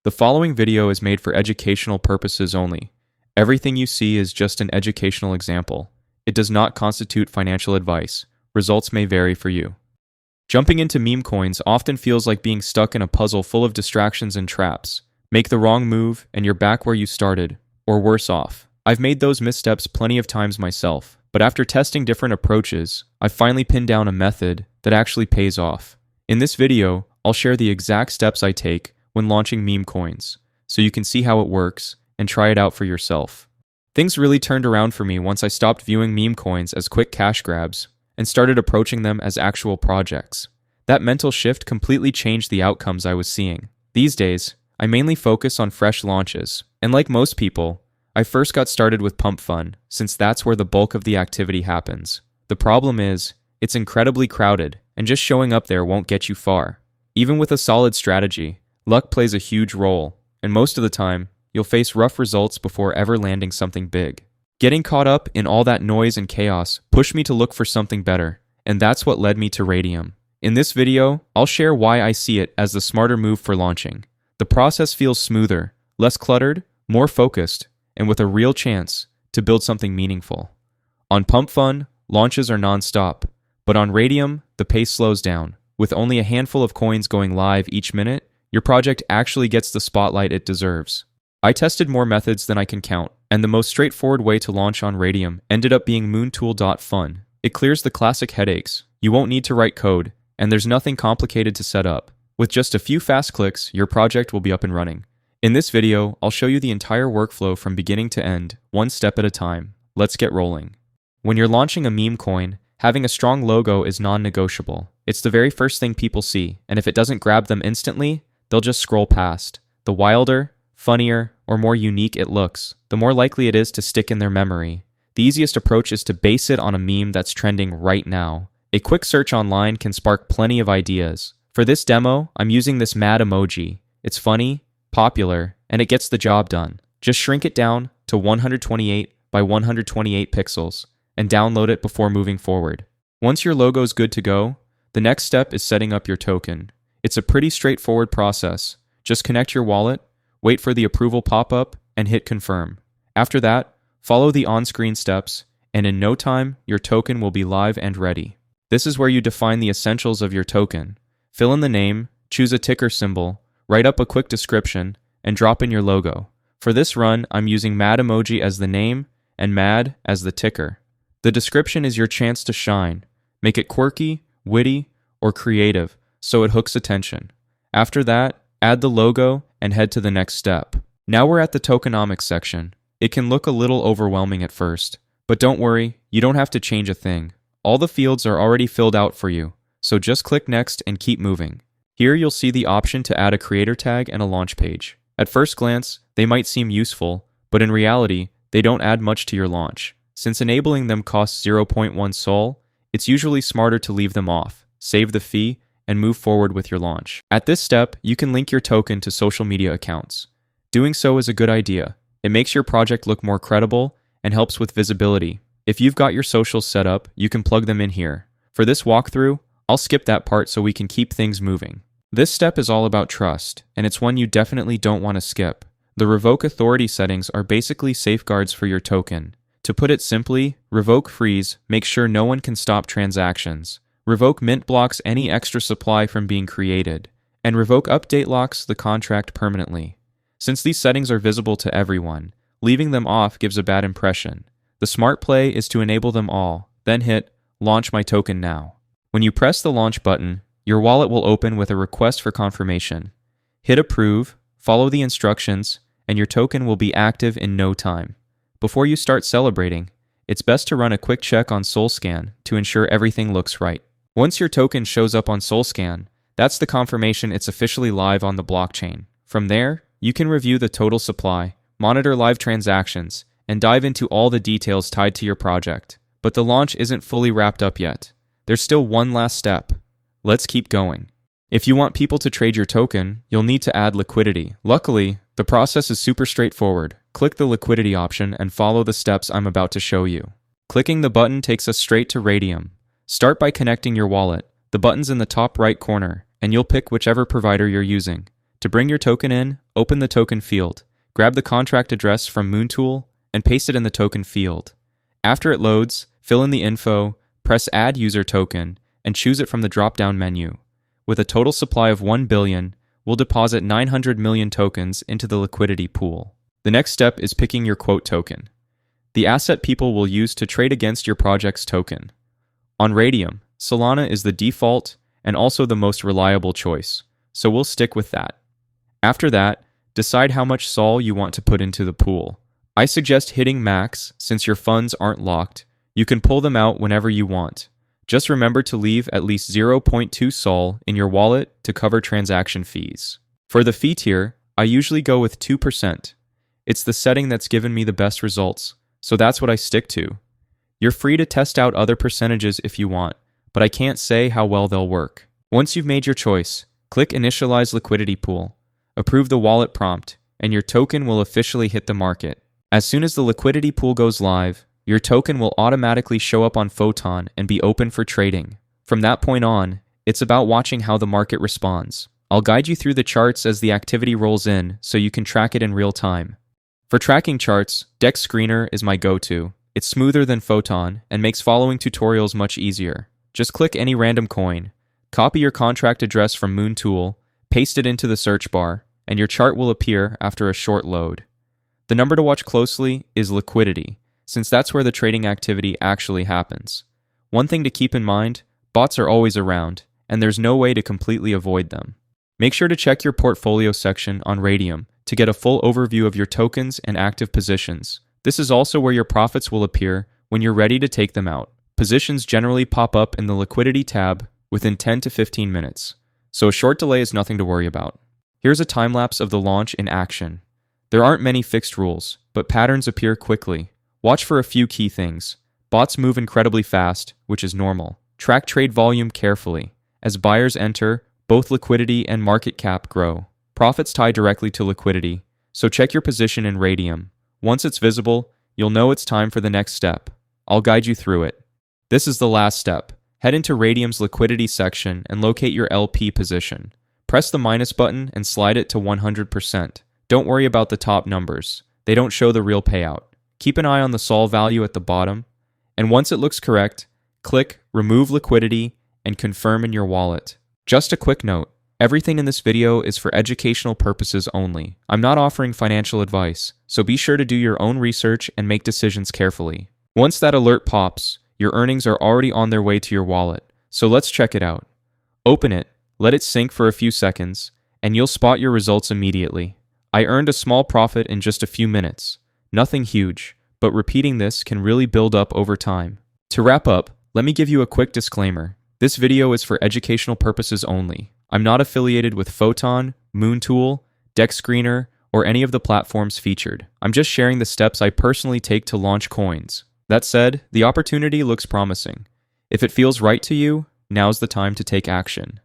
The following video is made for educational purposes only. Everything you see is just an educational example. It does not constitute financial advice. Results may vary for you. Jumping into meme coins often feels like being stuck in a puzzle full of distractions and traps. Make the wrong move and you're back where you started, or worse off. I've made those missteps plenty of times myself, but after testing different approaches, I've finally pinned down a method that actually pays off. In this video, I'll share the exact steps I take when launching meme coins, so you can see how it works and try it out for yourself. Things really turned around for me once I stopped viewing meme coins as quick cash grabs and started approaching them as actual projects. That mental shift completely changed the outcomes I was seeing. These days, I mainly focus on fresh launches, and like most people, I first got started with Pump Fun, since that's where the bulk of the activity happens. The problem is, it's incredibly crowded, and just showing up there won't get you far. Even with a solid strategy, luck plays a huge role, and most of the time, you'll face rough results before ever landing something big. Getting caught up in all that noise and chaos pushed me to look for something better, and that's what led me to Radium. In this video, I'll share why I see it as the smarter move for launching. The process feels smoother, less cluttered, more focused, and with a real chance to build something meaningful. On Pump Fun, launches are non-stop, but on Radium, the pace slows down. With only a handful of coins going live each minute, your project actually gets the spotlight it deserves. I tested more methods than I can count, and the most straightforward way to launch on Radium ended up being moontool.fun. It clears the classic headaches. You won't need to write code, and there's nothing complicated to set up. With just a few fast clicks, your project will be up and running. In this video, I'll show you the entire workflow from beginning to end, one step at a time. Let's get rolling. When you're launching a meme coin, having a strong logo is non-negotiable. It's the very first thing people see, and if it doesn't grab them instantly, they'll just scroll past. The wilder, funnier, or more unique it looks, the more likely it is to stick in their memory. The easiest approach is to base it on a meme that's trending right now. A quick search online can spark plenty of ideas. For this demo, I'm using this mad emoji. It's funny, popular, and it gets the job done. Just shrink it down to 128 by 128 pixels and download it before moving forward. Once your logo's good to go, the next step is setting up your token. It's a pretty straightforward process. Just connect your wallet, wait for the approval pop-up, and hit confirm. After that, follow the on-screen steps, and in no time, your token will be live and ready. This is where you define the essentials of your token. Fill in the name, choose a ticker symbol, write up a quick description, and drop in your logo. For this run, I'm using mad emoji as the name and mad as the ticker. The description is your chance to shine. Make it quirky, witty, or creative so it hooks attention. After that, add the logo and head to the next step. Now we're at the tokenomics section. It can look a little overwhelming at first, but don't worry, you don't have to change a thing. All the fields are already filled out for you, so just click next and keep moving. Here you'll see the option to add a creator tag and a launch page. At first glance, they might seem useful, but in reality, they don't add much to your launch. Since enabling them costs 0.1 Sol, it's usually smarter to leave them off, save the fee, and move forward with your launch. At this step, you can link your token to social media accounts. Doing so is a good idea. It makes your project look more credible and helps with visibility. If you've got your socials set up, you can plug them in here. For this walkthrough, I'll skip that part so we can keep things moving. This step is all about trust, and it's one you definitely don't want to skip. The revoke authority settings are basically safeguards for your token. To put it simply, revoke freeze makes sure no one can stop transactions. Revoke mint blocks any extra supply from being created, and revoke update locks the contract permanently. Since these settings are visible to everyone, leaving them off gives a bad impression. The smart play is to enable them all, then hit Launch My Token Now. When you press the launch button, your wallet will open with a request for confirmation. Hit Approve, follow the instructions, and your token will be active in no time. Before you start celebrating, it's best to run a quick check on SolScan to ensure everything looks right. Once your token shows up on SolScan, that's the confirmation it's officially live on the blockchain. From there, you can review the total supply, monitor live transactions, and dive into all the details tied to your project. But the launch isn't fully wrapped up yet. There's still one last step. Let's keep going. If you want people to trade your token, you'll need to add liquidity. Luckily, the process is super straightforward. Click the liquidity option and follow the steps I'm about to show you. Clicking the button takes us straight to Radium. Start by connecting your wallet. The button's in the top right corner, and you'll pick whichever provider you're using. To bring your token in, open the token field, grab the contract address from Moontool, and paste it in the token field. After it loads, fill in the info, press Add User Token, and choose it from the drop-down menu. With a total supply of 1 billion, we'll deposit 900 million tokens into the liquidity pool. The next step is picking your quote token, the asset people will use to trade against your project's token. On Radium, Solana is the default and also the most reliable choice, so we'll stick with that. After that, decide how much SOL you want to put into the pool. I suggest hitting max since your funds aren't locked. You can pull them out whenever you want. Just remember to leave at least 0.2 SOL in your wallet to cover transaction fees. For the fee tier, I usually go with 2%. It's the setting that's given me the best results, so that's what I stick to. You're free to test out other percentages if you want, but I can't say how well they'll work. Once you've made your choice, click Initialize Liquidity Pool, approve the wallet prompt, and your token will officially hit the market. As soon as the liquidity pool goes live, your token will automatically show up on Photon and be open for trading. From that point on, it's about watching how the market responds. I'll guide you through the charts as the activity rolls in so you can track it in real time. For tracking charts, Dex Screener is my go-to. It's smoother than Photon and makes following tutorials much easier. Just click any random coin, copy your contract address from Moontool, paste it into the search bar, and your chart will appear after a short load. The number to watch closely is liquidity, since that's where the trading activity actually happens. One thing to keep in mind, bots are always around, and there's no way to completely avoid them. Make sure to check your portfolio section on Radium to get a full overview of your tokens and active positions. This is also where your profits will appear when you're ready to take them out. Positions generally pop up in the liquidity tab within 10 to 15 minutes, so a short delay is nothing to worry about. Here's a time-lapse of the launch in action. There aren't many fixed rules, but patterns appear quickly. Watch for a few key things. Bots move incredibly fast, which is normal. Track trade volume carefully. As buyers enter, both liquidity and market cap grow. Profits tie directly to liquidity, so check your position in Radium. Once it's visible, you'll know it's time for the next step. I'll guide you through it. This is the last step. Head into Radium's liquidity section and locate your LP position. Press the minus button and slide it to 100%. Don't worry about the top numbers. They don't show the real payout. Keep an eye on the SOL value at the bottom, and once it looks correct, click Remove Liquidity and confirm in your wallet. Just a quick note. Everything in this video is for educational purposes only. I'm not offering financial advice, so be sure to do your own research and make decisions carefully. Once that alert pops, your earnings are already on their way to your wallet, so let's check it out. Open it, let it sink for a few seconds, and you'll spot your results immediately. I earned a small profit in just a few minutes. Nothing huge, but repeating this can really build up over time. To wrap up, let me give you a quick disclaimer. This video is for educational purposes only. I'm not affiliated with Photon, Moontool, Dex Screener, or any of the platforms featured. I'm just sharing the steps I personally take to launch coins. That said, the opportunity looks promising. If it feels right to you, now's the time to take action.